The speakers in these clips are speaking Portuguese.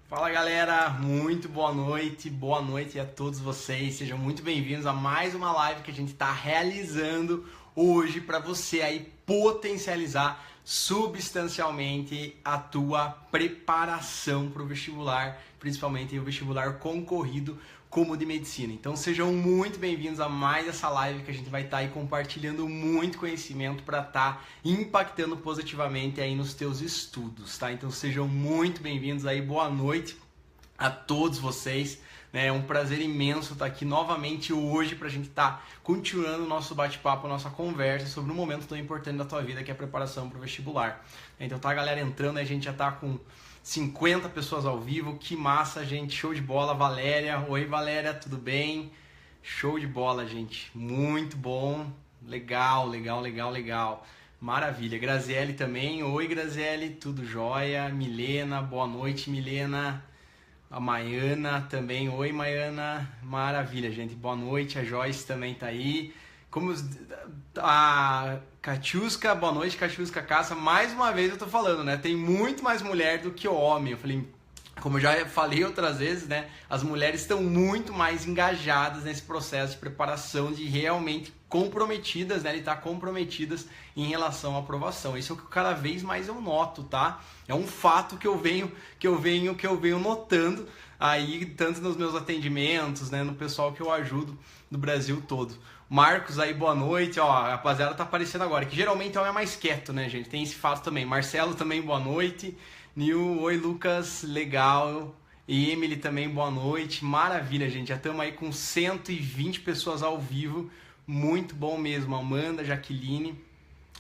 Fala galera, muito boa noite a todos vocês, sejam muito bem-vindos a mais uma live que a gente está realizando hoje para você aí potencializar substancialmente a tua preparação para o vestibular, principalmente o vestibular concorrido como de medicina. Então sejam muito bem-vindos a mais essa live que a gente vai estar aí compartilhando muito conhecimento para estar impactando positivamente aí nos teus estudos, tá? Então sejam muito bem-vindos aí, boa noite a todos vocês, né? É um prazer imenso estar aqui novamente hoje para a gente estar continuando o nosso bate-papo, a nossa conversa sobre um momento tão importante da tua vida que é a preparação para o vestibular. Então tá a galera entrando, a gente já tá com 50 pessoas ao vivo, que massa, gente, show de bola. Valéria, oi Valéria, tudo bem? Show de bola, gente, muito bom, legal. Maravilha, Graziele também, oi Graziele, tudo jóia? Milena, boa noite Milena. A Maiana também, oi Maiana, maravilha, gente, boa noite. A Joyce também tá aí. A Catiusca, boa noite, Catiusca Caça. Mais uma vez eu tô falando, né? Tem muito mais mulher do que homem. Eu falei, como eu já falei outras vezes, né? As mulheres estão muito mais engajadas nesse processo de preparação, de realmente comprometidas, né? De estar comprometidas em relação à aprovação. Isso é o que cada vez mais eu noto, tá? É um fato que eu venho notando aí, tanto nos meus atendimentos, né? No pessoal que eu ajudo no Brasil todo. Marcos aí, boa noite, ó, a rapaziada tá aparecendo agora, que geralmente é mais quieto, né, gente? Tem esse fato também. Marcelo também, boa noite. Nil, oi Lucas, legal. E Emily também, boa noite. Maravilha, gente. Já estamos aí com 120 pessoas ao vivo. Muito bom mesmo. Amanda, Jaqueline,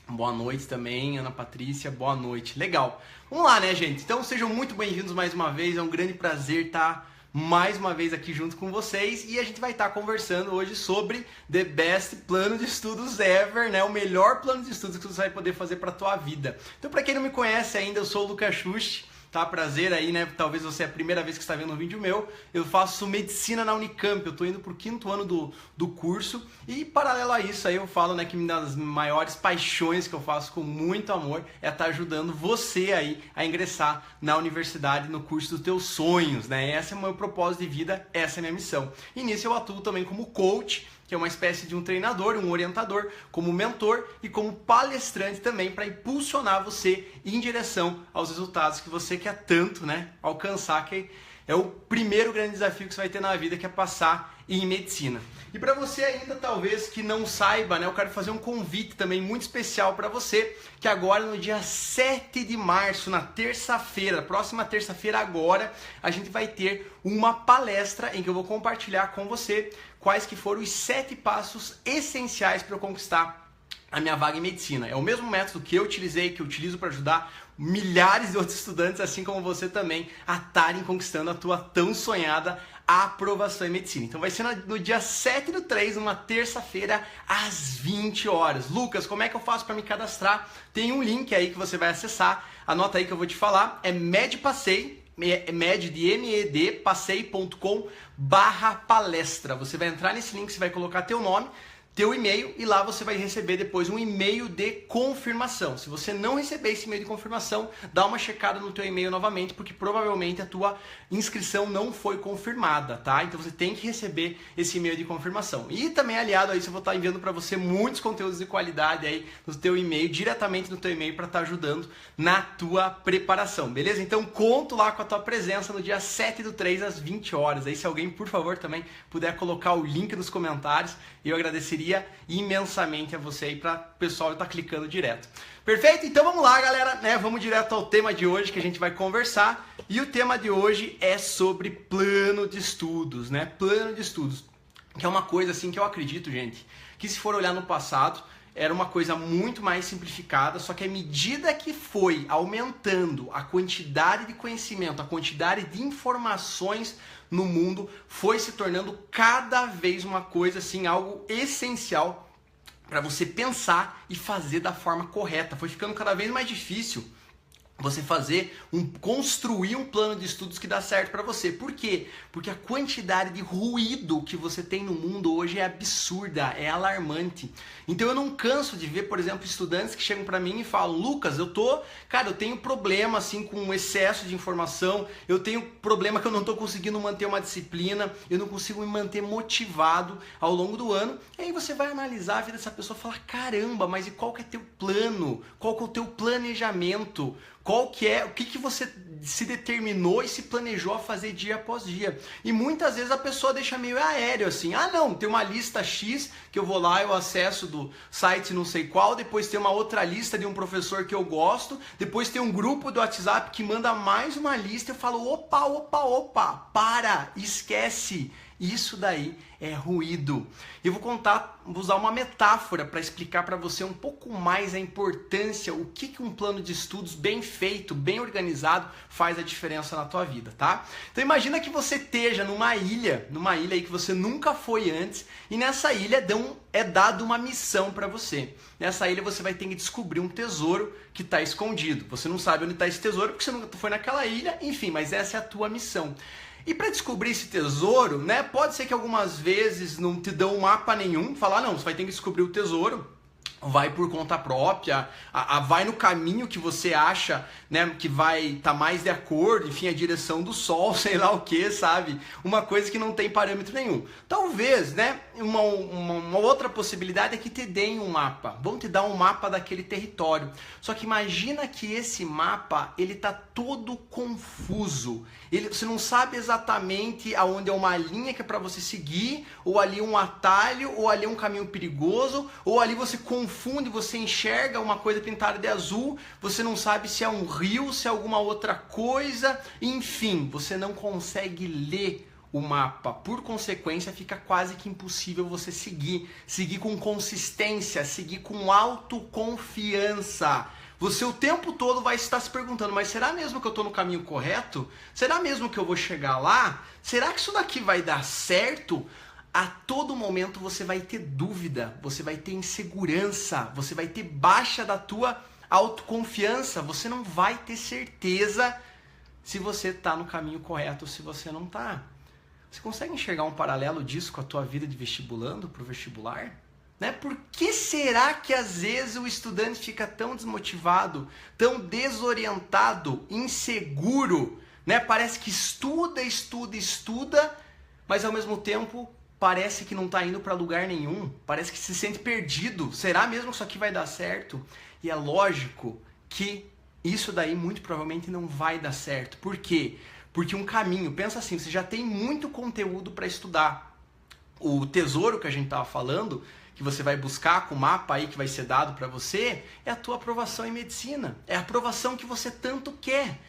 boa noite também. Ana Patrícia, boa noite. Legal. Vamos lá, né, gente? Então sejam muito bem-vindos mais uma vez. É um grande prazer estar mais uma vez aqui junto com vocês e a gente vai estar conversando hoje sobre The Best Plano de Estudos Ever, né? O melhor plano de estudos que você vai poder fazer para a tua vida. Então, para quem não me conhece ainda, eu sou o Lucas Schuch, tá? Prazer aí, né? Talvez você é a primeira vez que está vendo um vídeo meu. Eu faço medicina na Unicamp, eu tô indo pro 5º ano do curso e paralelo a isso aí eu falo, né, que uma das maiores paixões que eu faço com muito amor é estar ajudando você aí a ingressar na universidade, no curso dos teus sonhos, né? Esse é o meu propósito de vida, essa é a minha missão. E nisso eu atuo também como coach, que é uma espécie de um treinador, um orientador, como mentor e como palestrante também para impulsionar você em direção aos resultados que você quer tanto, né, alcançar, que é o primeiro grande desafio que você vai ter na vida, que é passar em medicina. E para você ainda, talvez, que não saiba, né, eu quero fazer um convite também muito especial para você, que agora no dia 7 de março, na terça-feira, próxima terça-feira agora, a gente vai ter uma palestra em que eu vou compartilhar com você quais que foram os 7 passos essenciais para eu conquistar a minha vaga em medicina. É o mesmo método que eu utilizei, que eu utilizo para ajudar milhares de outros estudantes, assim como você também, a estarem conquistando a tua tão sonhada aprovação em medicina. Então vai ser no dia 7/3, numa terça-feira, às 20 horas. Lucas, como é que eu faço para me cadastrar? Tem um link aí que você vai acessar, anota aí que eu vou te falar, é medpassei, med de med, passei.com/palestra. Você vai entrar nesse link, você vai colocar teu nome, teu e-mail e lá você vai receber depois um e-mail de confirmação. Se você não receber esse e-mail de confirmação, dá uma checada no teu e-mail novamente, porque provavelmente a tua inscrição não foi confirmada, tá? Então você tem que receber esse e-mail de confirmação. E também aliado a isso, eu vou estar enviando para você muitos conteúdos de qualidade aí no teu e-mail, diretamente no teu e-mail, para estar ajudando na tua preparação, beleza? Então conto lá com a tua presença no dia 7/3 às 20 horas. Aí se alguém, por favor, também puder colocar o link nos comentários, eu agradeceria imensamente a você aí, para o pessoal estar clicando direto. Perfeito? Então vamos lá, galera, né? Vamos direto ao tema de hoje que a gente vai conversar. E o tema de hoje é sobre plano de estudos, né? Plano de estudos, que é uma coisa assim que eu acredito, gente, que se for olhar no passado, era uma coisa muito mais simplificada, só que à medida que foi aumentando a quantidade de conhecimento, a quantidade de informações no mundo, foi se tornando cada vez uma coisa assim, algo essencial para você pensar e fazer da forma correta. Foi ficando cada vez mais difícil você construir um plano de estudos que dá certo para você. Por quê? Porque a quantidade de ruído que você tem no mundo hoje é absurda, é alarmante. Então eu não canso de ver, por exemplo, estudantes que chegam para mim e falam: Lucas, eu tenho problema assim com excesso de informação, eu tenho problema que eu não estou conseguindo manter uma disciplina, eu não consigo me manter motivado ao longo do ano. E aí você vai analisar a vida dessa pessoa e falar: caramba, mas e qual que é teu plano? Qual que é o teu planejamento? O que você se determinou e se planejou a fazer dia após dia? E muitas vezes a pessoa deixa meio aéreo assim: ah não, tem uma lista X que eu vou lá, eu acesso do site não sei qual, depois tem uma outra lista de um professor que eu gosto, depois tem um grupo do WhatsApp que manda mais uma lista. Eu falo: opa, esquece. Isso daí é ruído. Eu vou usar uma metáfora para explicar para você um pouco mais a importância, o que um plano de estudos bem feito, bem organizado, faz a diferença na tua vida, tá? Então imagina que você esteja numa ilha aí que você nunca foi antes, e nessa ilha é dado uma missão para você. Nessa ilha você vai ter que descobrir um tesouro que está escondido. Você não sabe onde está esse tesouro porque você nunca foi naquela ilha, enfim, mas essa é a tua missão. E para descobrir esse tesouro, né, pode ser que algumas vezes não te dão um mapa nenhum, falar: não, você vai ter que descobrir o tesouro, vai por conta própria, vai no caminho que você acha, né, que vai estar mais de acordo, enfim, a direção do sol, sei lá o que, sabe? Uma coisa que não tem parâmetro nenhum. Talvez, né, uma outra possibilidade é que te deem um mapa, vão te dar um mapa daquele território. Só que imagina que esse mapa, ele tá todo confuso. Você não sabe exatamente aonde é uma linha que é para você seguir, ou ali um atalho, ou ali um caminho perigoso, ou ali você confunde, você enxerga uma coisa pintada de azul, você não sabe se é um rio, se é alguma outra coisa, enfim, você não consegue ler o mapa. Por consequência, fica quase que impossível você seguir com consistência, seguir com autoconfiança. Você o tempo todo vai estar se perguntando: mas será mesmo que eu estou no caminho correto? Será mesmo que eu vou chegar lá? Será que isso daqui vai dar certo? A todo momento você vai ter dúvida, você vai ter insegurança, você vai ter baixa da tua autoconfiança, você não vai ter certeza se você está no caminho correto ou se você não está. Você consegue enxergar um paralelo disso com a tua vida de vestibulando para o vestibular? Né? Por que será que às vezes o estudante fica tão desmotivado, tão desorientado, inseguro, né? Parece que estuda, mas ao mesmo tempo parece que não está indo para lugar nenhum, parece que se sente perdido. Será mesmo que isso aqui vai dar certo? E é lógico que isso daí muito provavelmente não vai dar certo. Por quê? Porque um caminho, pensa assim, você já tem muito conteúdo para estudar. O tesouro que a gente estava falando, que você vai buscar com o mapa aí que vai ser dado para você, é a tua aprovação em medicina. É a aprovação que você tanto quer.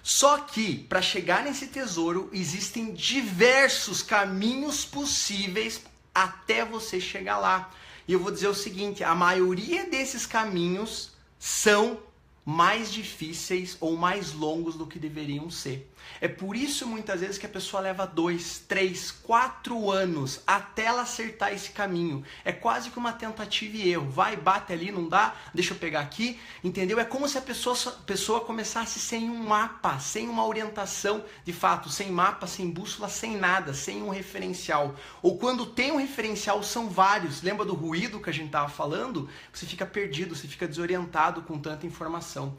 Só que, para chegar nesse tesouro, existem diversos caminhos possíveis até você chegar lá. E eu vou dizer o seguinte: a maioria desses caminhos são mais difíceis ou mais longos do que deveriam ser. É por isso muitas vezes que a pessoa leva 2, 3, 4 anos até ela acertar esse caminho. É quase que uma tentativa e erro. Vai, bate ali, não dá, deixa eu pegar aqui, entendeu? É como se a pessoa começasse sem um mapa, sem uma orientação de fato, sem mapa, sem bússola, sem nada, sem um referencial. Ou quando tem um referencial, são vários. Lembra do ruído que a gente estava falando? Você fica perdido, você fica desorientado com tanta informação. O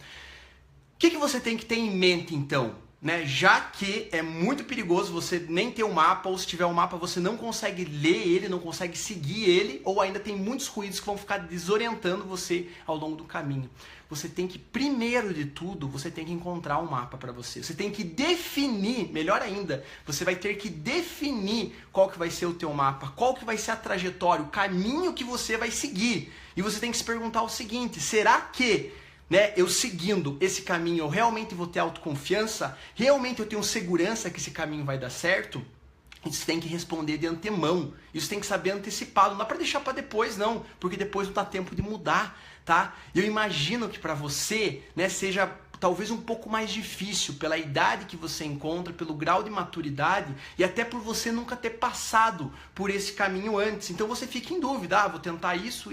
que você tem que ter em mente então? Né? Já que é muito perigoso você nem ter um mapa, ou se tiver um mapa você não consegue ler ele, não consegue seguir ele, ou ainda tem muitos ruídos que vão ficar desorientando você ao longo do caminho. Você tem que, primeiro de tudo, você tem que encontrar um mapa para você. Você tem que definir, melhor ainda, você vai ter que definir qual que vai ser o teu mapa, qual que vai ser a trajetória, o caminho que você vai seguir. E você tem que se perguntar o seguinte: será que eu seguindo esse caminho, eu realmente vou ter autoconfiança? Realmente eu tenho segurança que esse caminho vai dar certo? Isso tem que responder de antemão. Isso tem que saber antecipado. Não dá para deixar para depois, não. Porque depois não dá tempo de mudar, tá? Eu imagino que para você, seja talvez um pouco mais difícil pela idade que você encontra, pelo grau de maturidade e até por você nunca ter passado por esse caminho antes. Então você fica em dúvida, vou tentar isso,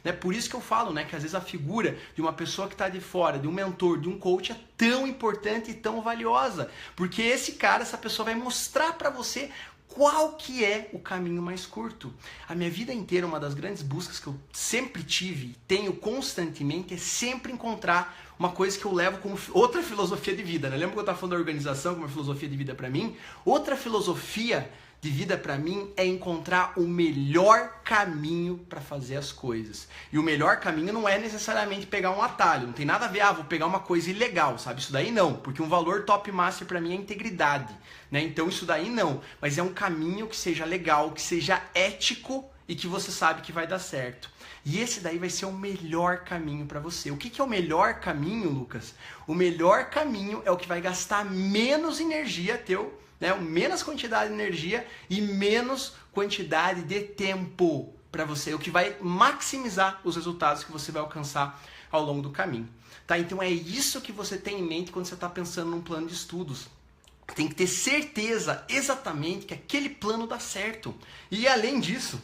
né? Por isso que eu falo, né, que às vezes a figura de uma pessoa que está de fora, de um mentor, de um coach é tão importante e tão valiosa, porque esse cara, essa pessoa vai mostrar para você qual que é o caminho mais curto. A minha vida inteira, uma das grandes buscas que eu sempre tive e tenho constantemente é sempre encontrar uma coisa que eu levo como outra filosofia de vida, né? Lembra que eu estava falando da organização como uma filosofia de vida para mim? Outra filosofia de vida para mim é encontrar o melhor caminho para fazer as coisas. E o melhor caminho não é necessariamente pegar um atalho, não tem nada a ver, vou pegar uma coisa ilegal, sabe? Isso daí não, porque um valor top master para mim é integridade, né? Então isso daí não, mas é um caminho que seja legal, que seja ético e que você sabe que vai dar certo. E esse daí vai ser o melhor caminho para você. O que é o melhor caminho, Lucas? O melhor caminho é o que vai gastar menos energia teu, né? Menos quantidade de energia e menos quantidade de tempo para você, o que vai maximizar os resultados que você vai alcançar ao longo do caminho. Tá? Então é isso que você tem em mente quando você está pensando num plano de estudos. Tem que ter certeza exatamente que aquele plano dá certo. E além disso,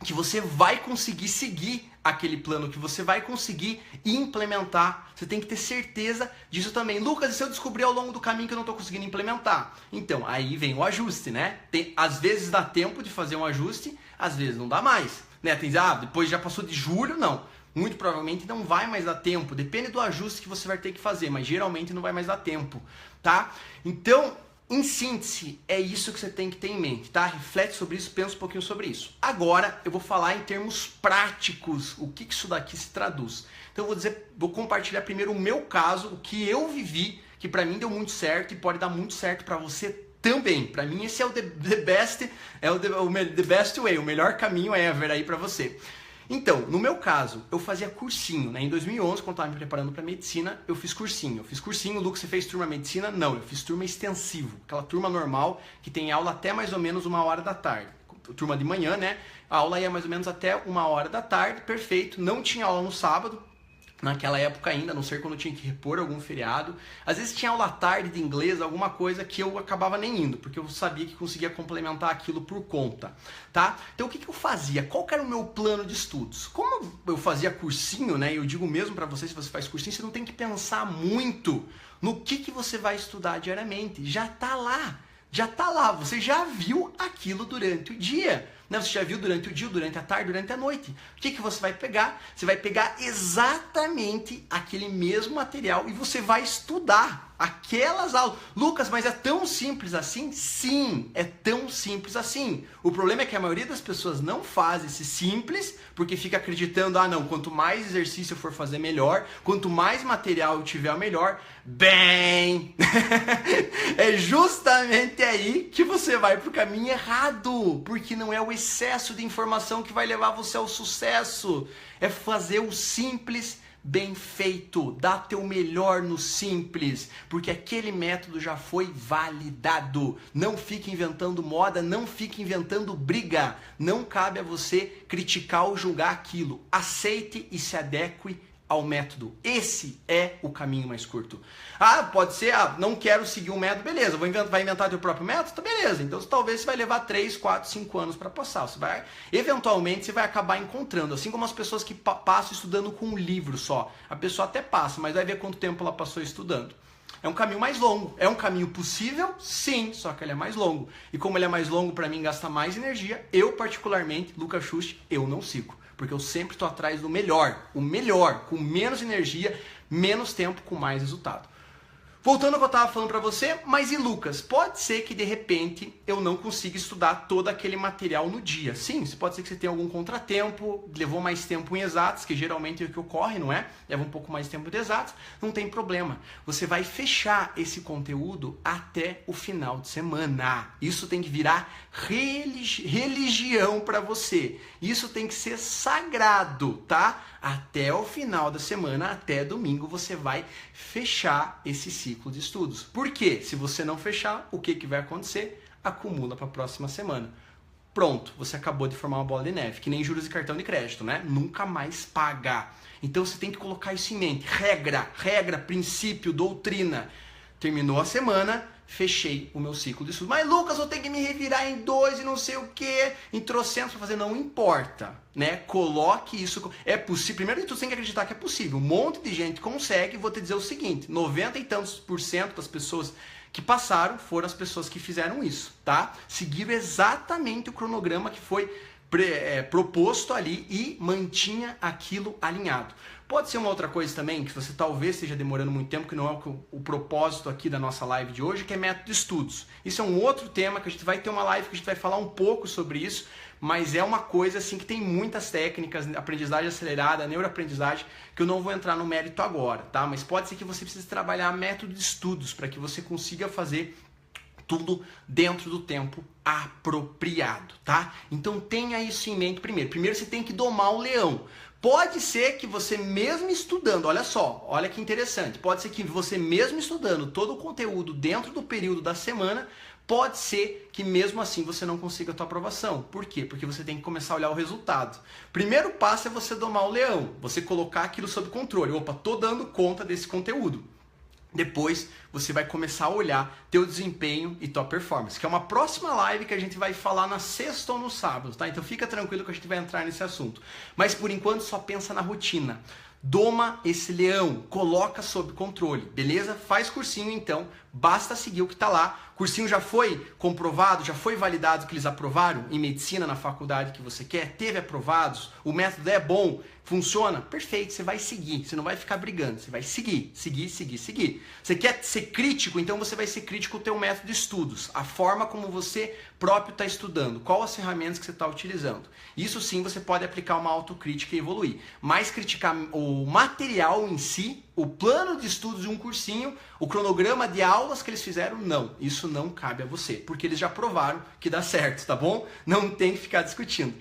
que você vai conseguir seguir aquele plano, que você vai conseguir implementar. Você tem que ter certeza disso também. Lucas, e se eu descobrir ao longo do caminho que eu não estou conseguindo implementar? Então, aí vem o ajuste, né? Às vezes dá tempo de fazer um ajuste, às vezes não dá mais. Né? Tem, depois já passou de julho, não. Muito provavelmente não vai mais dar tempo. Depende do ajuste que você vai ter que fazer, mas geralmente não vai mais dar tempo, tá? Então, em síntese, é isso que você tem que ter em mente, tá? Reflete sobre isso, pensa um pouquinho sobre isso. Agora, eu vou falar em termos práticos, o que isso daqui se traduz. Então, vou compartilhar primeiro o meu caso, o que eu vivi, que pra mim deu muito certo e pode dar muito certo pra você também. Pra mim, esse é o the best way, o melhor caminho ever aí pra você. Então, no meu caso, eu fazia cursinho, né? Em 2011, quando eu estava me preparando para medicina, eu fiz cursinho. Lucas, você fez turma medicina? Não, eu fiz turma extensivo. Aquela turma normal que tem aula até mais ou menos 1h da tarde. Turma de manhã, né? A aula ia mais ou menos até 1h da tarde, perfeito. Não tinha aula no sábado. Naquela época ainda, a não ser quando eu tinha que repor algum feriado. Às vezes tinha aula à tarde de inglês, alguma coisa que eu acabava nem indo, porque eu sabia que conseguia complementar aquilo por conta, tá? Então o que eu fazia? Qual que era o meu plano de estudos? Como eu fazia cursinho, né? E eu digo mesmo pra você, se você faz cursinho, você não tem que pensar muito no que você vai estudar diariamente. Já tá lá, você já viu aquilo durante o dia. Você já viu durante o dia, durante a tarde, durante a noite. O que você vai pegar? Você vai pegar exatamente aquele mesmo material e você vai estudar aquelas aulas. Lucas, mas é tão simples assim? Sim, é tão simples assim. O problema é que a maioria das pessoas não faz esse simples porque fica acreditando, não, quanto mais exercício eu for fazer, melhor. Quanto mais material eu tiver, melhor. Bem, é justamente aí que você vai pro caminho errado, porque não é o excesso de informação que vai levar você ao sucesso, é fazer o simples bem feito, dá teu melhor no simples, porque aquele método já foi validado. Não fique inventando moda, não fique inventando briga, não cabe a você criticar ou julgar aquilo, aceite e se adeque ao método. Esse é o caminho mais curto. Pode ser, não quero seguir um método, beleza, vai inventar teu próprio método? Tá, beleza, então talvez você vai levar 3, 4, 5 anos para passar. Eventualmente você vai acabar encontrando, assim como as pessoas que passam estudando com um livro só. A pessoa até passa, mas vai ver quanto tempo ela passou estudando. É um caminho mais longo. É um caminho possível? Sim, só que ele é mais longo. E como ele é mais longo, para mim gasta mais energia, eu particularmente, Lucas Schuster, eu não sigo. Porque eu sempre estou atrás do melhor, o melhor, com menos energia, menos tempo, com mais resultado. Voltando ao que eu estava falando para você, mas e Lucas? Pode ser que de repente eu não consiga estudar todo aquele material no dia. Sim, pode ser que você tenha algum contratempo, levou mais tempo em exatos, que geralmente é o que ocorre, não é? Leva um pouco mais de tempo de exatos, não tem problema. Você vai fechar esse conteúdo até o final de semana. Isso tem que virar religião para você. Isso tem que ser sagrado, tá? Até o final da semana, até domingo, você vai fechar esse ciclo de estudos. Por quê? Se você não fechar, o que vai acontecer? Acumula para a próxima semana. pronto, você acabou de formar uma bola de neve, que nem juros de cartão de crédito, né? Nunca mais pagar. Então você tem que colocar isso em mente. Regra, princípio, doutrina. Terminou a semana, fechei o meu ciclo de estudo. Mas Lucas, eu tenho que me revirar em 2 e não sei o que, em trocentos para fazer. Não importa, né? Coloque isso. É possível. Primeiro de tudo, você tem que acreditar que é possível. Um monte de gente consegue. Vou te dizer o seguinte: 90 e tantos % das pessoas que passaram foram as pessoas que fizeram isso, tá? Seguiram exatamente o cronograma que foi proposto ali e mantinha aquilo alinhado. Pode ser uma outra coisa também, que você talvez esteja demorando muito tempo, que não é o propósito aqui da nossa live de hoje, que é método de estudos. Isso é um outro tema que a gente vai ter uma live que a gente vai falar um pouco sobre isso, mas é uma coisa assim que tem muitas técnicas, aprendizagem acelerada, neuroaprendizagem, que eu não vou entrar no mérito agora, tá? Mas pode ser que você precise trabalhar método de estudos para que você consiga fazer tudo dentro do tempo apropriado, tá? Então tenha isso em mente primeiro. Primeiro você tem que domar o leão. Pode ser que você mesmo estudando, olha só, olha que interessante, pode ser que você mesmo estudando todo o conteúdo dentro do período da semana, pode ser que mesmo assim você não consiga a tua aprovação. Por quê? Porque você tem que começar a olhar o resultado. Primeiro passo é você domar o leão, você colocar aquilo sob controle. Opa, tô dando conta desse conteúdo. Depois você vai começar a olhar teu desempenho e tua performance, que é uma próxima live que a gente vai falar na sexta ou no sábado, tá? Então fica tranquilo que a gente vai entrar nesse assunto. Mas por enquanto só pensa na rotina. Doma esse leão, coloca sob controle, beleza? Faz cursinho então, basta seguir o que está lá. Cursinho já foi comprovado, já foi validado que eles aprovaram em medicina na faculdade que você quer? Teve aprovados? O método é bom? Funciona? Perfeito, você vai seguir, você não vai ficar brigando, você vai seguir. Você quer ser crítico? Então você vai ser crítico com o teu método de estudos, a forma como você próprio está estudando, qual as ferramentas que você está utilizando. Isso sim você pode aplicar uma autocrítica e evoluir, mas criticar o material em si, o plano de estudos de um cursinho, o cronograma de aulas que eles fizeram, não. Isso não cabe a você, porque eles já provaram que dá certo, tá bom? Não tem que ficar discutindo.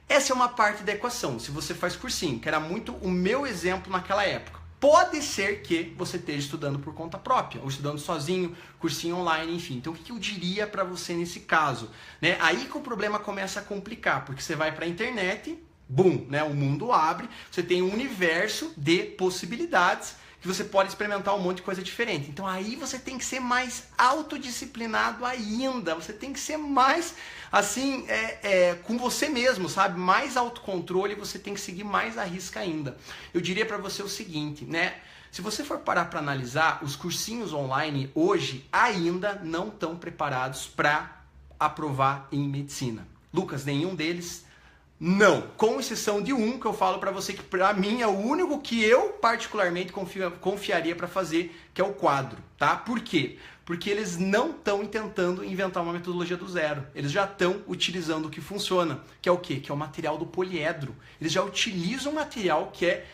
Essa é uma parte da equação, se você faz cursinho, que era muito o meu exemplo naquela época. Pode ser que você esteja estudando por conta própria, ou estudando sozinho, cursinho online, enfim. Então, o que eu diria para você nesse caso? Né? Aí que o problema começa a complicar, porque você vai para a internet, boom, né? O mundo abre, você tem um universo de possibilidades, que você pode experimentar um monte de coisa diferente. Então aí você tem que ser mais autodisciplinado ainda, você tem que ser mais, assim, com você mesmo, sabe? Mais autocontrole, você tem que seguir mais à risca ainda. Eu diria para você o seguinte, né? Se você for parar para analisar, os cursinhos online hoje ainda não estão preparados para aprovar em medicina. Lucas, nenhum deles... Não, com exceção de um que eu falo para você que para mim é o único que eu particularmente confiaria para fazer, que é o quadro, tá? Por quê? Porque eles não estão tentando inventar uma metodologia do zero. Eles já estão utilizando o que funciona, que é o quê? Que é o material do poliedro. Eles já utilizam um material que é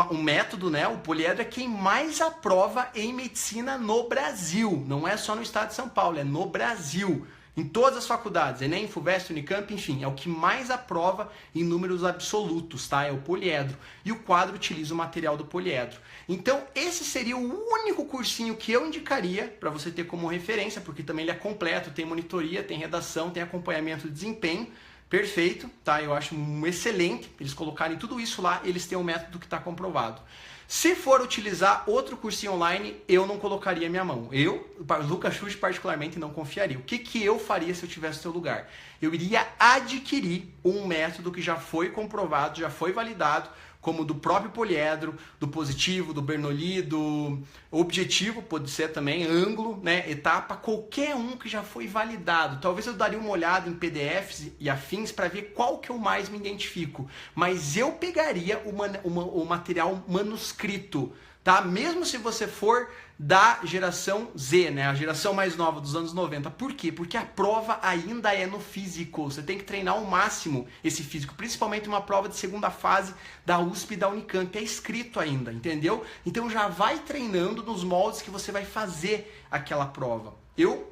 um método, né? O poliedro é quem mais aprova em medicina no Brasil. Não é só no estado de São Paulo, é no Brasil. Em todas as faculdades, Enem, FUVEST, Unicamp, enfim, é o que mais aprova em números absolutos, tá? É o poliedro. E o quadro utiliza o material do poliedro. Então, esse seria o único cursinho que eu indicaria para você ter como referência, porque também ele é completo, tem monitoria, tem redação, tem acompanhamento de desempenho. Perfeito, tá? Eu acho excelente eles colocarem tudo isso lá, eles têm um método que está comprovado. Se for utilizar outro cursinho online, eu não colocaria minha mão. Eu, Lucas Schuch, particularmente não confiaria. O que eu faria se eu tivesse no seu lugar? Eu iria adquirir um método que já foi comprovado, já foi validado, como do próprio poliedro, do positivo, do Bernoulli, do objetivo, pode ser também, ângulo, né, etapa, qualquer um que já foi validado. Talvez eu daria uma olhada em PDFs e afins para ver qual que eu mais me identifico. Mas eu pegaria o material manuscrito, tá? Mesmo se você for da geração Z, né? A geração mais nova dos anos 90. Por quê? Porque a prova ainda é no físico. Você tem que treinar ao máximo esse físico, principalmente uma prova de segunda fase da USP e da Unicamp. É escrito ainda, entendeu? Então já vai treinando nos moldes que você vai fazer aquela prova. Eu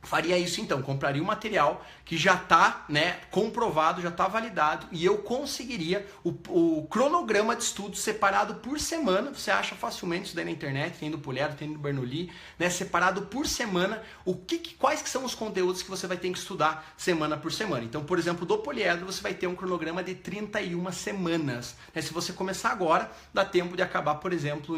faria isso então, compraria um material que já está, né, comprovado, já está validado, e eu conseguiria o cronograma de estudos separado por semana. Você acha facilmente isso daí na internet, tem do Poliedro, tem do Bernoulli, né, separado por semana, quais que são os conteúdos que você vai ter que estudar semana por semana. Então, por exemplo, do Poliedro você vai ter um cronograma de 31 semanas. Né? Se você começar agora, dá tempo de acabar, por exemplo,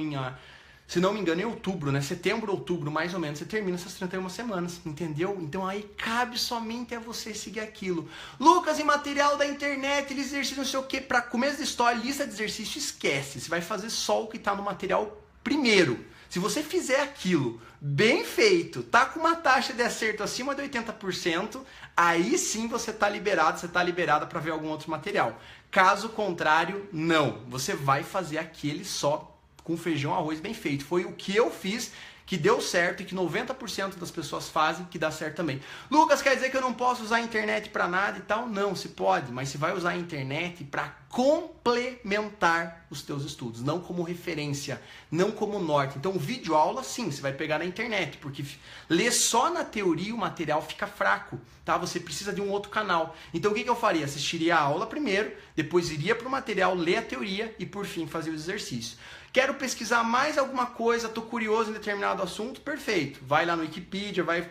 se não me engano, em outubro, né? Setembro, outubro, mais ou menos, você termina essas 31 semanas, entendeu? Então aí cabe somente a você seguir aquilo. Lucas, e material da internet, exercício, não sei o que, para começo de história, lista de exercício, esquece. Você vai fazer só o que está no material primeiro. Se você fizer aquilo bem feito, tá com uma taxa de acerto acima de 80%, aí sim você tá liberado, você tá liberada para ver algum outro material. Caso contrário, não. Você vai fazer aquele só com feijão, arroz bem feito. Foi o que eu fiz, que deu certo e que 90% das pessoas fazem, que dá certo também. Lucas, quer dizer que eu não posso usar a internet para nada e tal? Não, se pode, mas você vai usar a internet para complementar os teus estudos, não como referência, não como norte. Então, vídeo aula, sim, você vai pegar na internet, porque ler só na teoria o material fica fraco, tá? Você precisa de um outro canal. Então, o que eu faria? Assistiria a aula primeiro, depois iria para o material, ler a teoria e, por fim, fazer o exercício. Quero pesquisar mais alguma coisa, estou curioso em determinado assunto, perfeito. Vai lá no Wikipedia, vai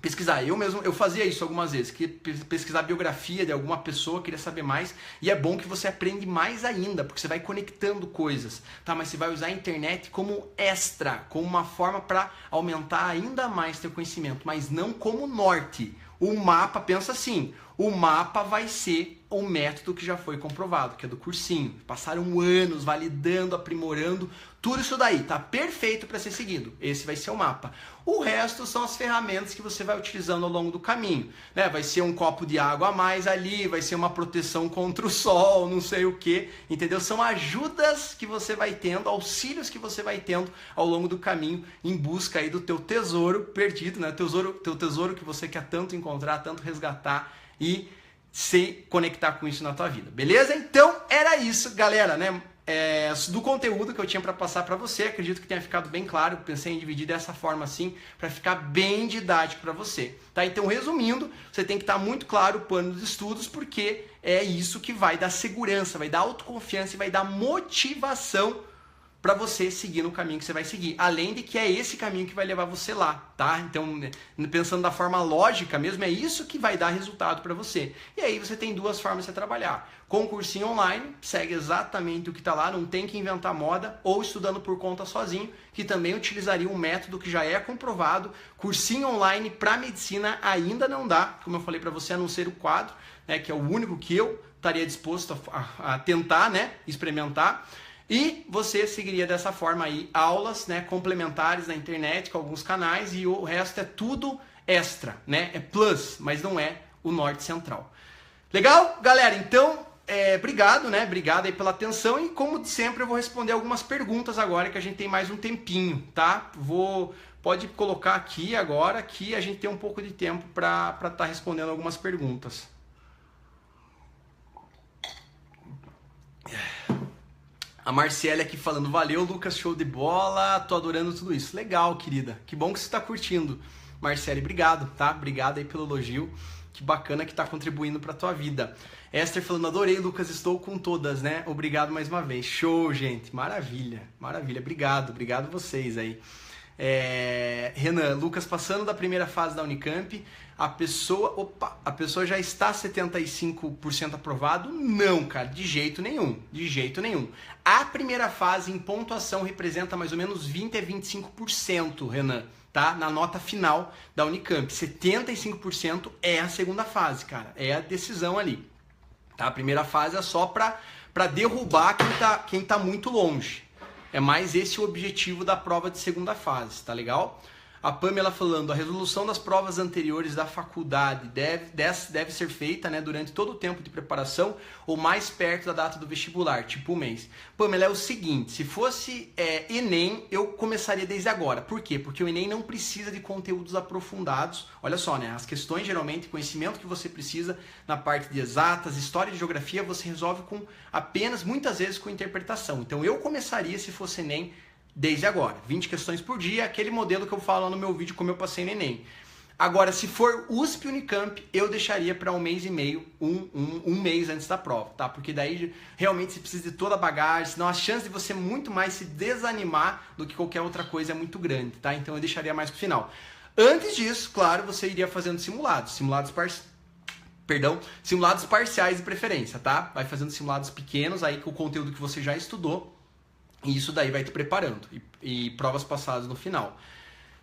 pesquisar. Eu fazia isso algumas vezes, que pesquisar a biografia de alguma pessoa, queria saber mais, e é bom que você aprende mais ainda, porque você vai conectando coisas, tá? Mas você vai usar a internet como extra, como uma forma para aumentar ainda mais teu conhecimento, mas não como norte. O mapa, pensa assim, o mapa vai ser o método que já foi comprovado, que é do cursinho. Passaram anos validando, aprimorando, tudo isso daí, tá perfeito para ser seguido. Esse vai ser o mapa. O resto são as ferramentas que você vai utilizando ao longo do caminho, né? Vai ser um copo de água a mais ali, vai ser uma proteção contra o sol, não sei o que, entendeu? São ajudas que você vai tendo, auxílios que você vai tendo ao longo do caminho em busca aí do teu tesouro perdido, né? Teu tesouro que você quer tanto encontrar, tanto resgatar e se conectar com isso na tua vida, beleza? Então era isso, galera, né? Do conteúdo que eu tinha para passar para você, acredito que tenha ficado bem claro. Pensei em dividir dessa forma assim, para ficar bem didático para você, tá? Então, resumindo, você tem que estar muito claro o plano dos estudos, porque é isso que vai dar segurança, vai dar autoconfiança e vai dar motivação para você seguir no caminho que você vai seguir. Além de que é esse caminho que vai levar você lá, tá? Então, pensando da forma lógica mesmo, é isso que vai dar resultado para você. E aí você tem duas formas de você trabalhar. Com cursinho online, segue exatamente o que está lá, não tem que inventar moda, ou estudando por conta sozinho, que também utilizaria um método que já é comprovado. Cursinho online para medicina ainda não dá, como eu falei para você, a não ser o quadro, né, que é o único que eu estaria disposto a tentar, né, experimentar. E você seguiria dessa forma aí aulas, né, complementares na internet com alguns canais, e o resto é tudo extra, né? É plus, mas não é o norte central. Legal, galera? Então, obrigado, né? Obrigado aí pela atenção, e como de sempre eu vou responder algumas perguntas agora que a gente tem mais um tempinho, tá? Pode colocar aqui agora que a gente tem um pouco de tempo para estar respondendo algumas perguntas. A Marcele aqui falando, valeu Lucas, show de bola, tô adorando tudo isso. Legal, querida, que bom que você está curtindo. Marcele, obrigado, tá? Obrigado aí pelo elogio, que bacana que tá contribuindo pra tua vida. Esther falando, adorei Lucas, estou com todas, né? Obrigado mais uma vez. Show, gente, maravilha, maravilha, obrigado vocês aí. Renan, Lucas, passando da primeira fase da Unicamp, a pessoa já está 75% aprovado? Não, cara, de jeito nenhum, de jeito nenhum. A primeira fase em pontuação representa mais ou menos 20 a 25%, Renan, tá? Na nota final da Unicamp. 75% é a segunda fase, cara, é a decisão ali, tá? A primeira fase é só para derrubar quem tá muito longe. É mais esse o objetivo da prova de segunda fase, tá legal? A Pamela falando, a resolução das provas anteriores da faculdade deve ser feita, né, durante todo o tempo de preparação ou mais perto da data do vestibular, tipo um mês. Pamela, é o seguinte, se fosse Enem, eu começaria desde agora. Por quê? Porque o Enem não precisa de conteúdos aprofundados. Olha só, né, as questões geralmente, conhecimento que você precisa na parte de exatas, história e geografia, você resolve com apenas, muitas vezes, com interpretação. Então eu começaria, se fosse Enem, desde agora, 20 questões por dia, aquele modelo que eu falo lá no meu vídeo como eu passei no Enem. Agora, se for USP Unicamp, eu deixaria para um mês e meio, um mês antes da prova, tá? Porque daí realmente você precisa de toda a bagagem, senão a chance de você muito mais se desanimar do que qualquer outra coisa é muito grande, tá? Então eu deixaria mais pro final. Antes disso, claro, você iria fazendo simulados parciais de preferência, tá? Vai fazendo simulados pequenos aí com o conteúdo que você já estudou e isso daí vai te preparando e provas passadas no final.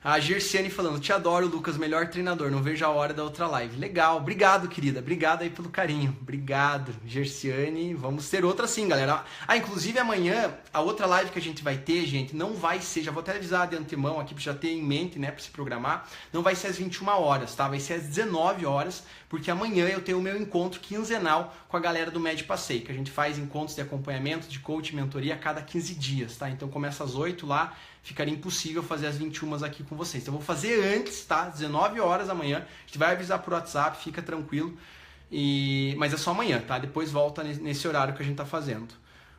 A Gerciane falando, te adoro, Lucas, melhor treinador, não vejo a hora da outra live. Legal, obrigado, querida, obrigado aí pelo carinho. Obrigado, Gerciane, vamos ter outra sim, galera. Inclusive amanhã, a outra live que a gente vai ter, gente, não vai ser, já vou até avisar de antemão aqui, pra já ter em mente, né, pra se programar, não vai ser às 21 horas, tá? Vai ser às 19 horas, porque amanhã eu tenho o meu encontro quinzenal com a galera do Med Passeio, que a gente faz encontros de acompanhamento, de coach, mentoria a cada 15 dias, tá? Então começa às 8 lá, ficaria impossível fazer as 21 aqui com vocês. Então eu vou fazer antes, tá? 19 horas amanhã. A gente vai avisar por WhatsApp, fica tranquilo. Mas é só amanhã, tá? Depois volta nesse horário que a gente tá fazendo.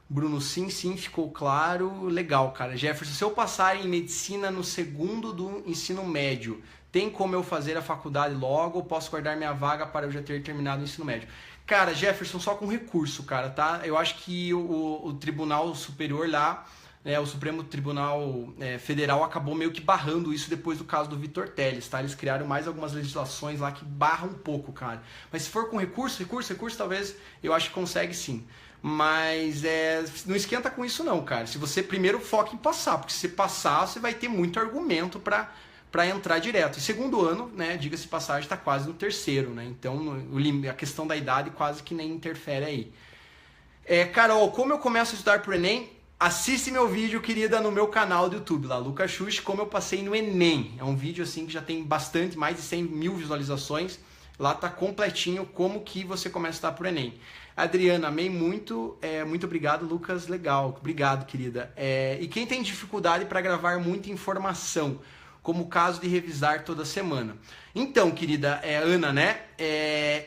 Bruno, sim, ficou claro. Legal, cara. Jefferson, se eu passar em medicina no segundo do ensino médio, tem como eu fazer a faculdade logo ou posso guardar minha vaga para eu já ter terminado o ensino médio? Cara, Jefferson, só com recurso, cara, tá? Eu acho que o Tribunal Superior lá, o Supremo Tribunal Federal acabou meio que barrando isso depois do caso do Vitor Teles, tá? Eles criaram mais algumas legislações lá que barram um pouco, cara. Mas se for com recurso, talvez eu acho que consegue sim. Mas não esquenta com isso não, cara. Se você primeiro foca em passar, porque se passar, você vai ter muito argumento para entrar direto. E segundo ano, né, diga-se de passagem, está quase no terceiro, né? Então a questão da idade quase que nem interfere aí. Carol, como eu começo a estudar pro Enem? Assiste meu vídeo, querida, no meu canal do YouTube, lá, Lucas Xuxa, como eu passei no Enem. É um vídeo assim que já tem bastante, mais de 100 mil visualizações. Lá tá completinho como que você começa a estudar pro Enem. Adriana, amei muito. Muito obrigado, Lucas. Legal. Obrigado, querida. E quem tem dificuldade para gravar muita informação, como o caso de revisar toda semana? Então, querida Ana, né?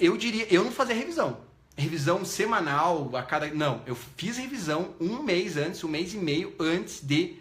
Eu diria, eu não fazia revisão semanal a cada... Não, eu fiz revisão um mês e meio antes de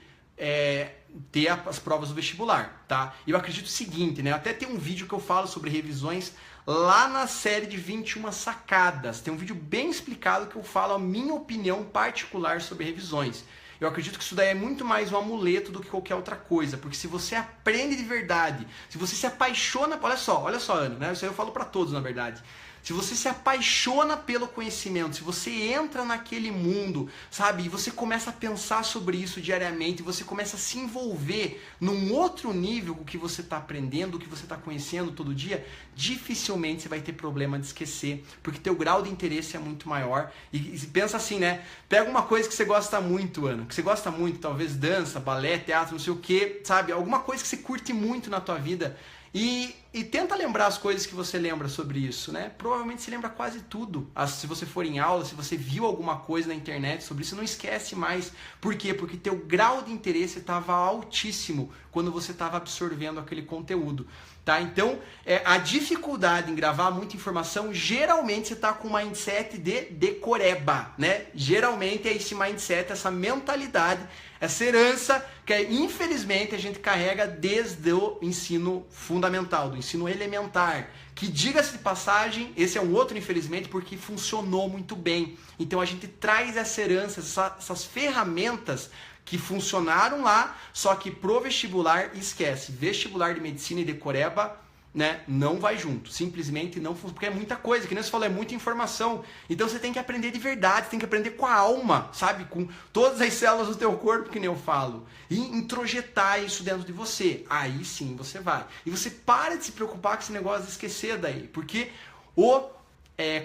ter as provas do vestibular, tá? Eu acredito o seguinte, né? Até tem um vídeo que eu falo sobre revisões lá na série de 21 sacadas. Tem um vídeo bem explicado que eu falo a minha opinião particular sobre revisões. Eu acredito que isso daí é muito mais um amuleto do que qualquer outra coisa, porque se você aprende de verdade, se você se apaixona... Olha só, Ana, né? Isso aí eu falo pra todos, na verdade. Se você se apaixona pelo conhecimento, se você entra naquele mundo, sabe, e você começa a pensar sobre isso diariamente, você começa a se envolver num outro nível com o que você está aprendendo, o que você está conhecendo todo dia, dificilmente você vai ter problema de esquecer, porque teu grau de interesse é muito maior. E pensa assim, né? Pega uma coisa que você gosta muito, Ana, que você gosta muito, talvez dança, balé, teatro, não sei o que, sabe? Alguma coisa que você curte muito na tua vida. E tenta lembrar as coisas que você lembra sobre isso, né? Provavelmente você lembra quase tudo. Se você for em aula, se você viu alguma coisa na internet sobre isso, não esquece mais. Por quê? Porque teu grau de interesse estava altíssimo quando você estava absorvendo aquele conteúdo. Tá? Então, a dificuldade em gravar muita informação, geralmente você está com um mindset de decoreba, né? Geralmente é esse mindset, essa mentalidade, essa herança que infelizmente a gente carrega desde o ensino fundamental, do ensino elementar, que diga-se de passagem, esse é um outro infelizmente porque funcionou muito bem. Então a gente traz essa herança, essas ferramentas que funcionaram lá, só que pro vestibular, esquece. Vestibular de medicina e decoreba, né, não vai junto. Simplesmente não funciona, porque é muita coisa, que nem você falou, é muita informação. Então você tem que aprender de verdade, você tem que aprender com a alma, sabe? Com todas as células do teu corpo, que nem eu falo. E introjetar isso dentro de você. Aí sim você vai. E você para de se preocupar com esse negócio de esquecer daí. Porque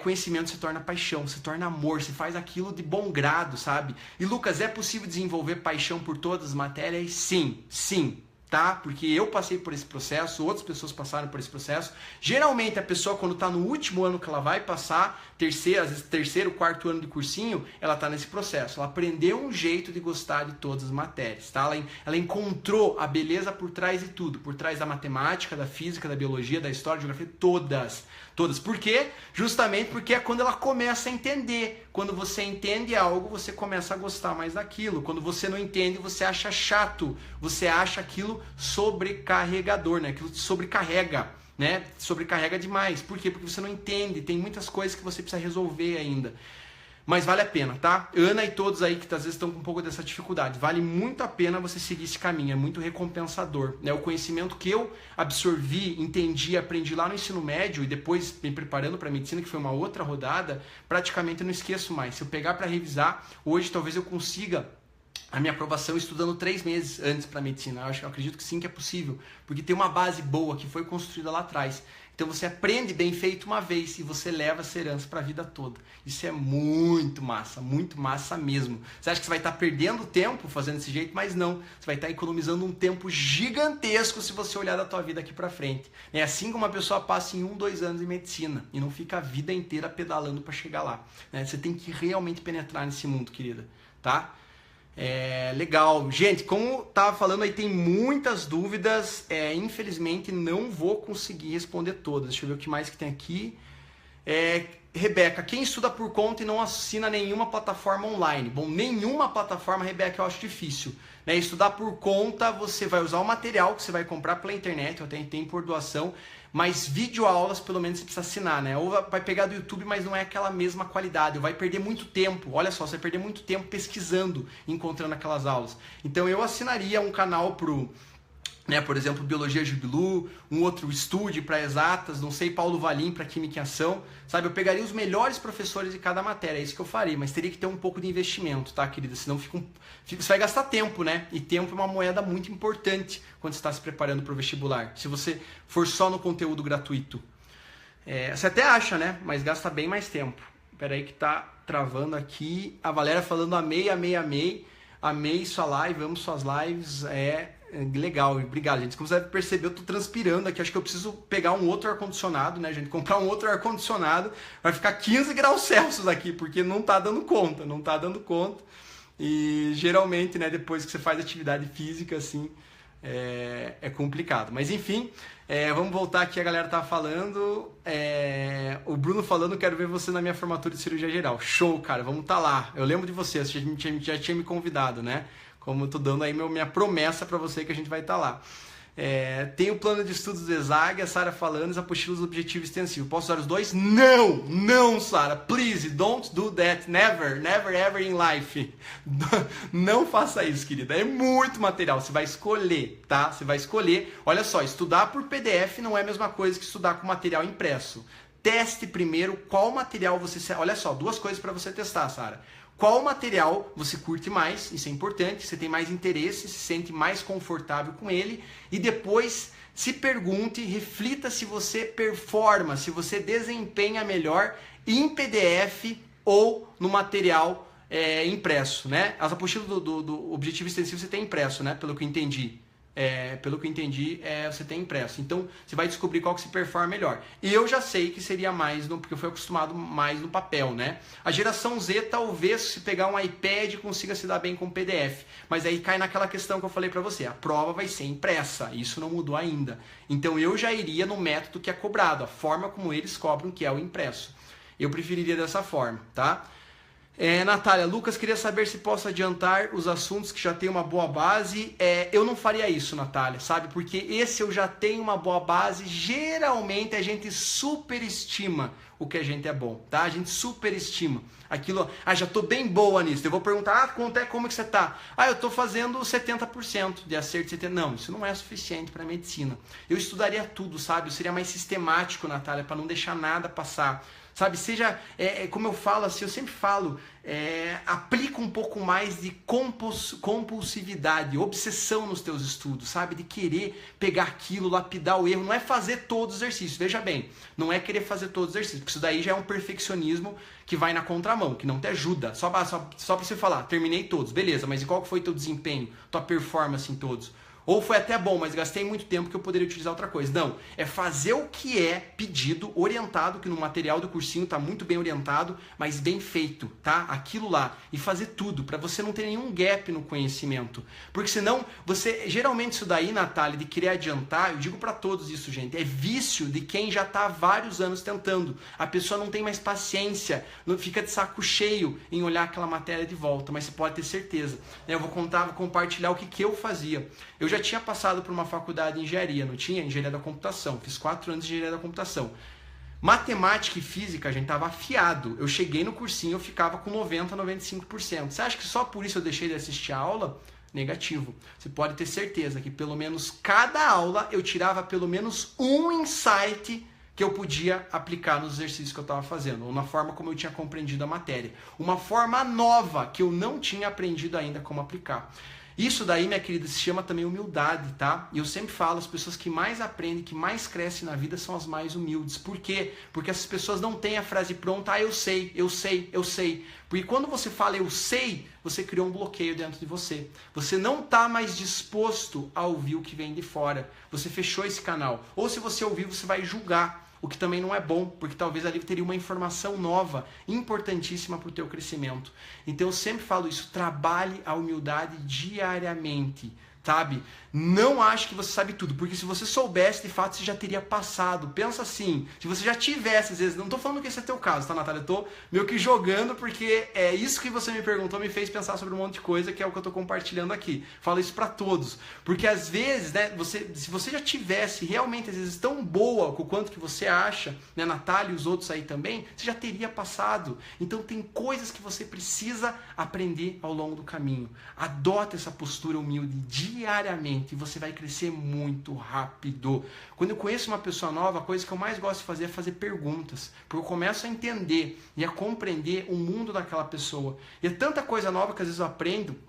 conhecimento se torna paixão, se torna amor, se faz aquilo de bom grado, sabe? E Lucas, é possível desenvolver paixão por todas as matérias? Sim, tá? Porque eu passei por esse processo, outras pessoas passaram por esse processo. Geralmente a pessoa quando está no último ano que ela vai passar, às vezes terceiro, quarto ano de cursinho, ela está nesse processo. Ela aprendeu um jeito de gostar de todas as matérias, tá? Ela encontrou a beleza por trás de tudo, por trás da matemática, da física, da biologia, da história, da geografia, todas. Por quê? Justamente porque é quando ela começa a entender. Quando você entende algo, você começa a gostar mais daquilo. Quando você não entende, você acha chato. Você acha aquilo sobrecarregador, né? Aquilo te sobrecarrega. né? Sobrecarrega demais. Por quê? Porque você não entende, tem muitas coisas que você precisa resolver ainda. Mas vale a pena, tá? Ana e todos aí que às vezes estão com um pouco dessa dificuldade, vale muito a pena você seguir esse caminho, é muito recompensador, né? O conhecimento que eu absorvi, entendi, aprendi lá no ensino médio e depois me preparando para medicina, que foi uma outra rodada, praticamente eu não esqueço mais. Se eu pegar para revisar, hoje talvez eu consiga a minha aprovação estudando 3 meses antes para medicina. Eu acredito que sim, que é possível, porque tem uma base boa que foi construída lá atrás. Então você aprende bem feito uma vez e você leva essa herança para a vida toda. Isso é muito massa mesmo. Você acha que você vai estar perdendo tempo fazendo desse jeito, mas não. Você vai estar economizando um tempo gigantesco se você olhar da tua vida aqui para frente. É assim como uma pessoa passa em 1, 2 anos em medicina e não fica a vida inteira pedalando para chegar lá. Você tem que realmente penetrar nesse mundo, querida, tá? Legal. Gente, como tava falando aí, tem muitas dúvidas. Infelizmente não vou conseguir responder todas. Deixa eu ver o que mais que tem aqui. Rebeca, quem estuda por conta e não assina nenhuma plataforma online? Bom, nenhuma plataforma, Rebeca, eu acho difícil. Né? Estudar por conta, você vai usar o material que você vai comprar pela internet, ou tem por doação, mas videoaulas, pelo menos, você precisa assinar, né? Ou vai pegar do YouTube, mas não é aquela mesma qualidade, ou vai perder muito tempo. Olha só, você vai perder muito tempo pesquisando, encontrando aquelas aulas. Então eu assinaria um canal por exemplo, Biologia Jubilu, um outro Estude para exatas, não sei, Paulo Valim para Química em Ação, sabe? Eu pegaria os melhores professores de cada matéria, é isso que eu faria, mas teria que ter um pouco de investimento, tá, querida? Senão você vai gastar tempo, né? E tempo é uma moeda muito importante quando você está se preparando para o vestibular. Se você for só no conteúdo gratuito. Você até acha, né? Mas gasta bem mais tempo. Espera aí que tá travando aqui. A Valéria falando amei. Amei sua live, amo suas lives. Legal, obrigado, gente. Como você deve perceber, eu tô transpirando aqui. Acho que eu preciso pegar um outro ar-condicionado, né, gente? Comprar um outro ar-condicionado. Vai ficar 15 graus Celsius aqui, porque não tá dando conta. E geralmente, né, depois que você faz atividade física, assim, é complicado. Mas enfim, vamos voltar aqui, a galera tá falando. O Bruno falando, quero ver você na minha formatura de cirurgia geral. Show, cara, vamos tá lá. Eu lembro de você, a gente já tinha me convidado, né? Como eu tô dando aí minha promessa para você que a gente vai estar lá. Tem o plano de estudos do ESAG, a Sara falando, as apostilas do objetivo extensivo. Posso usar os dois? Não, Sara. Please, don't do that. Never ever in life. Não faça isso, querida. É muito material. Você vai escolher, tá? Você vai escolher. Olha só, estudar por PDF não é a mesma coisa que estudar com material impresso. Teste primeiro qual material você... Olha só, 2 coisas para você testar, Sara. Qual material você curte mais, isso é importante, você tem mais interesse, se sente mais confortável com ele, e depois se pergunte, reflita se você performa, se você desempenha melhor em PDF ou no material impresso, né? As apostilas do objetivo extensivo você tem impresso, né? Pelo que eu entendi. Você tem impresso. Então, você vai descobrir qual que se performa melhor. E eu já sei que seria mais, porque eu fui acostumado mais no papel, né? A geração Z, talvez, se pegar um iPad, consiga se dar bem com PDF. Mas aí cai naquela questão que eu falei pra você. A prova vai ser impressa. Isso não mudou ainda. Então, eu já iria no método que é cobrado. A forma como eles cobram, que é o impresso. Eu preferiria dessa forma, tá? Natália, Lucas, queria saber se posso adiantar os assuntos que já tem uma boa base. Eu não faria isso, Natália, sabe? Porque esse eu já tenho uma boa base. Geralmente a gente superestima o que a gente é bom, tá? A gente superestima aquilo. Já tô bem boa nisso. Eu vou perguntar, como que você tá? Eu tô fazendo 70% de acerto. Não, isso não é suficiente para medicina. Eu estudaria tudo, sabe? Eu seria mais sistemático, Natália, para não deixar nada passar. Sabe, seja, como eu falo, assim, eu sempre falo, aplica um pouco mais de compulsividade, obsessão nos teus estudos, sabe? De querer pegar aquilo, lapidar o erro, não é fazer todos os exercícios, veja bem, não é querer fazer todos os exercícios, porque isso daí já é um perfeccionismo que vai na contramão, que não te ajuda, só pra você falar, terminei todos, beleza, mas e qual foi teu desempenho, tua performance em todos? Ou foi até bom, mas gastei muito tempo que eu poderia utilizar outra coisa. Não, é fazer o que é pedido, orientado, que no material do cursinho está muito bem orientado, mas bem feito, tá? Aquilo lá. E fazer tudo, para você não ter nenhum gap no conhecimento. Porque senão, geralmente isso daí, Natália, de querer adiantar, eu digo para todos isso, gente, é vício de quem já está há vários anos tentando. A pessoa não tem mais paciência, fica de saco cheio em olhar aquela matéria de volta, mas você pode ter certeza. Eu vou compartilhar o que eu fazia. Eu já já tinha passado por uma faculdade de engenharia, não tinha? Engenharia da computação. Fiz 4 anos de engenharia da computação. Matemática e física, a gente tava afiado. Eu cheguei no cursinho, eu ficava com 90%, 95%. Você acha que só por isso eu deixei de assistir a aula? Negativo. Você pode ter certeza que pelo menos cada aula eu tirava pelo menos um insight que eu podia aplicar nos exercícios que eu estava fazendo, ou na forma como eu tinha compreendido a matéria. Uma forma nova que eu não tinha aprendido ainda como aplicar. Isso daí, minha querida, se chama também humildade, tá? E eu sempre falo, as pessoas que mais aprendem, que mais crescem na vida são as mais humildes. Por quê? Porque essas pessoas não têm a frase pronta, eu sei, eu sei, eu sei. Porque quando você fala eu sei, você criou um bloqueio dentro de você. Você não está mais disposto a ouvir o que vem de fora. Você fechou esse canal. Ou se você ouvir, você vai julgar. O que também não é bom, porque talvez ali teria uma informação nova, importantíssima para o teu crescimento. Então eu sempre falo isso, trabalhe a humildade diariamente, sabe? Não ache que você sabe tudo, porque se você soubesse, de fato, você já teria passado. Pensa assim, se você já tivesse, às vezes, não estou falando que esse é teu caso, tá, Natália? Eu estou meio que jogando, porque é isso que você me perguntou, me fez pensar sobre um monte de coisa, que é o que eu estou compartilhando aqui. Falo isso para todos, porque às vezes, né, se você já tivesse realmente, às vezes, tão boa com o quanto que você acha, né, Natália e os outros aí também, você já teria passado. Então tem coisas que você precisa aprender ao longo do caminho. Adota essa postura humilde diariamente, e você vai crescer muito rápido. Quando eu conheço uma pessoa nova, a coisa que eu mais gosto de fazer é fazer perguntas, porque eu começo a entender e a compreender o mundo daquela pessoa. E é tanta coisa nova que às vezes eu aprendo,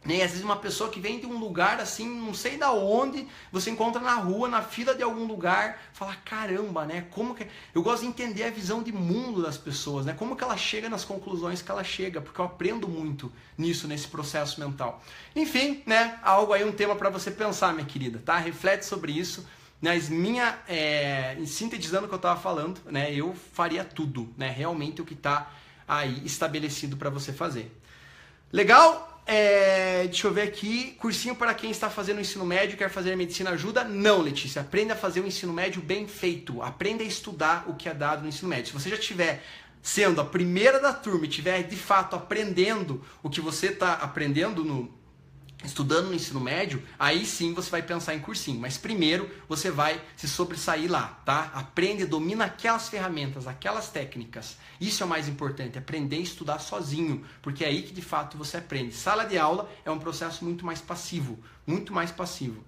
né? Às vezes uma pessoa que vem de um lugar assim, não sei da onde, você encontra na rua, na fila de algum lugar, fala, caramba, né? Como que... Eu gosto de entender a visão de mundo das pessoas, né? Como que ela chega nas conclusões que ela chega, porque eu aprendo muito nisso, nesse processo mental. Enfim, né? Algo aí, um tema para você pensar, minha querida, tá? Reflete sobre isso. Mas sintetizando o que eu estava falando, né? Eu faria tudo, né? Realmente o que está aí estabelecido para você fazer. Legal? Deixa eu ver aqui, cursinho para quem está fazendo o ensino médio e quer fazer medicina ajuda? Não, Letícia, aprenda a fazer o ensino médio bem feito, aprenda a estudar o que é dado no ensino médio. Se você já estiver sendo a primeira da turma e estiver de fato aprendendo o que você está aprendendo estudando no ensino médio, aí sim você vai pensar em cursinho. Mas primeiro você vai se sobressair lá, tá? Aprende, domina aquelas ferramentas, aquelas técnicas. Isso é o mais importante, aprender a estudar sozinho, porque é aí que de fato você aprende. Sala de aula é um processo muito mais passivo, muito mais passivo.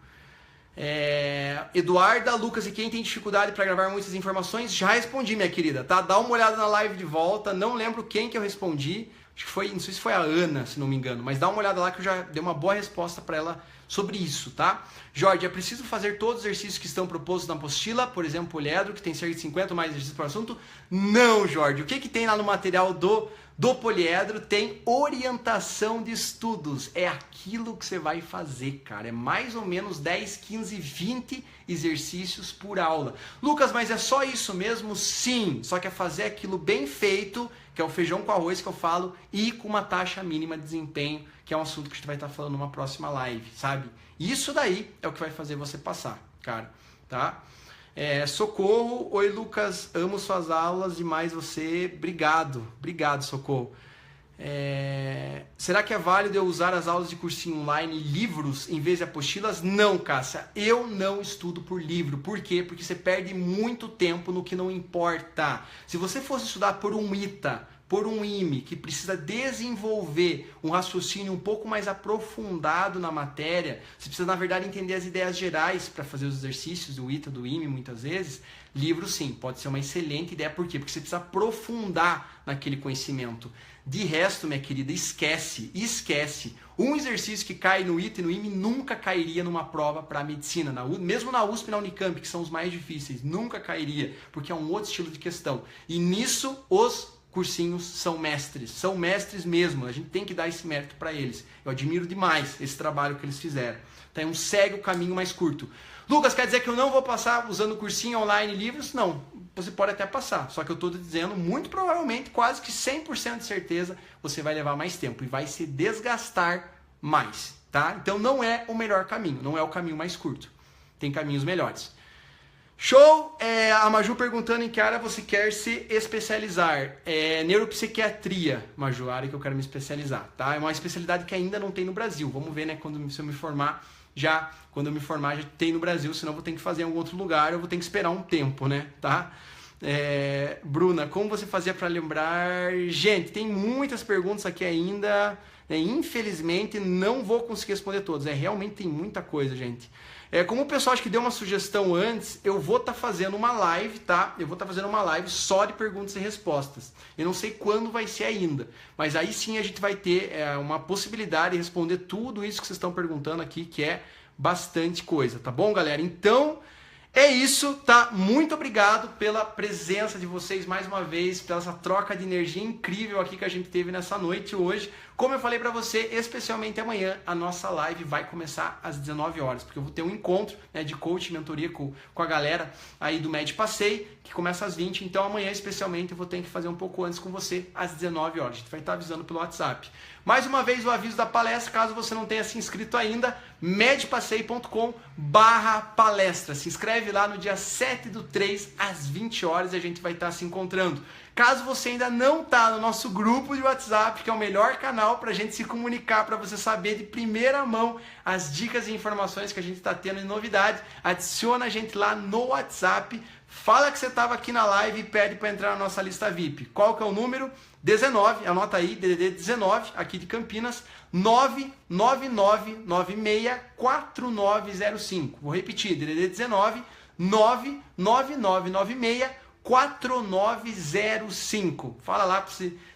Eduarda, Lucas e quem tem dificuldade para gravar muitas informações, já respondi, minha querida, tá? Dá uma olhada na live de volta, não lembro quem que eu respondi. Acho que foi, não sei se foi a Ana, se não me engano, mas dá uma olhada lá que eu já dei uma boa resposta para ela sobre isso, tá? Jorge, é preciso fazer todos os exercícios que estão propostos na apostila, por exemplo, poliedro, que tem cerca de 50 mais exercícios para o assunto? Não, Jorge. O que tem lá no material do poliedro? Tem orientação de estudos. É aquilo que você vai fazer, cara. É mais ou menos 10, 15, 20 exercícios por aula. Lucas, mas é só isso mesmo? Sim. Só que é fazer aquilo bem feito, que é o feijão com arroz que eu falo, e com uma taxa mínima de desempenho, que é um assunto que a gente vai estar falando numa próxima live, sabe? Isso daí é o que vai fazer você passar, cara, tá? Socorro, oi Lucas, amo suas aulas, demais você, obrigado, Socorro. Será que é válido eu usar as aulas de cursinho online livros em vez de apostilas? Não, Cássia, eu não estudo por livro. Por quê? Porque você perde muito tempo no que não importa. Se você fosse estudar por um ITA, por um IME, que precisa desenvolver um raciocínio um pouco mais aprofundado na matéria, você precisa, na verdade, entender as ideias gerais para fazer os exercícios do ITA, do IME, muitas vezes. Livro, sim, pode ser uma excelente ideia. Por quê? Porque você precisa aprofundar naquele conhecimento. De resto, minha querida, esquece. Um exercício que cai no ITA e no IME nunca cairia numa prova para medicina. Mesmo na USP e na Unicamp, que são os mais difíceis, nunca cairia, porque é um outro estilo de questão. E nisso, os cursinhos são mestres mesmo. A gente tem que dar esse mérito para eles. Eu admiro demais esse trabalho que eles fizeram. Então, segue o caminho mais curto. Lucas, quer dizer que eu não vou passar usando cursinho online livros? Não, você pode até passar, só que eu estou dizendo, muito provavelmente, quase que 100% de certeza, você vai levar mais tempo e vai se desgastar mais, tá? Então não é o melhor caminho, não é o caminho mais curto, tem caminhos melhores. Show! A Maju perguntando em que área você quer se especializar. Neuropsiquiatria, Maju, a área que eu quero me especializar, tá? É uma especialidade que ainda não tem no Brasil, vamos ver, né, quando se eu me formar, já, quando eu me formar, já tem no Brasil, senão eu vou ter que fazer em algum outro lugar, eu vou ter que esperar um tempo, né, tá? Bruna, como você fazia para lembrar? Gente, tem muitas perguntas aqui ainda, né? Infelizmente não vou conseguir responder todas, realmente tem muita coisa, gente. Como o pessoal acho que deu uma sugestão antes, eu vou estar fazendo uma live, tá? Eu vou estar fazendo uma live só de perguntas e respostas. Eu não sei quando vai ser ainda, mas aí sim a gente vai ter uma possibilidade de responder tudo isso que vocês estão perguntando aqui, que é bastante coisa, tá bom, galera? Então, é isso, tá? Muito obrigado pela presença de vocês mais uma vez, pela essa troca de energia incrível aqui que a gente teve nessa noite hoje. Como eu falei pra você, especialmente amanhã, a nossa live vai começar às 19 horas, porque eu vou ter um encontro, né, de coach, mentoria com a galera aí do Med Passei, que começa às 20, então amanhã especialmente eu vou ter que fazer um pouco antes com você, às 19 horas. A gente vai estar avisando pelo WhatsApp. Mais uma vez o aviso da palestra, caso você não tenha se inscrito ainda, medpassei.com/palestra. Se inscreve lá no dia 7/3, às 20 horas, e a gente vai estar se encontrando. Caso você ainda não está no nosso grupo de WhatsApp, que é o melhor canal para a gente se comunicar, para você saber de primeira mão as dicas e informações que a gente está tendo de novidade, adiciona a gente lá no WhatsApp, fala que você estava aqui na live e pede para entrar na nossa lista VIP. Qual que é o número? 19, anota aí, DDD 19, aqui de Campinas, 999964905. Vou repetir, DDD 19, 999964905. Fala lá,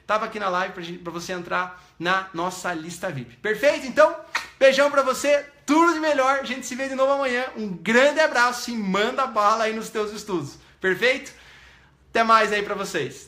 estava aqui na live para você entrar na nossa lista VIP. Perfeito? Então, beijão para você, tudo de melhor. A gente se vê de novo amanhã. Um grande abraço e manda bala aí nos teus estudos. Perfeito? Até mais aí para vocês.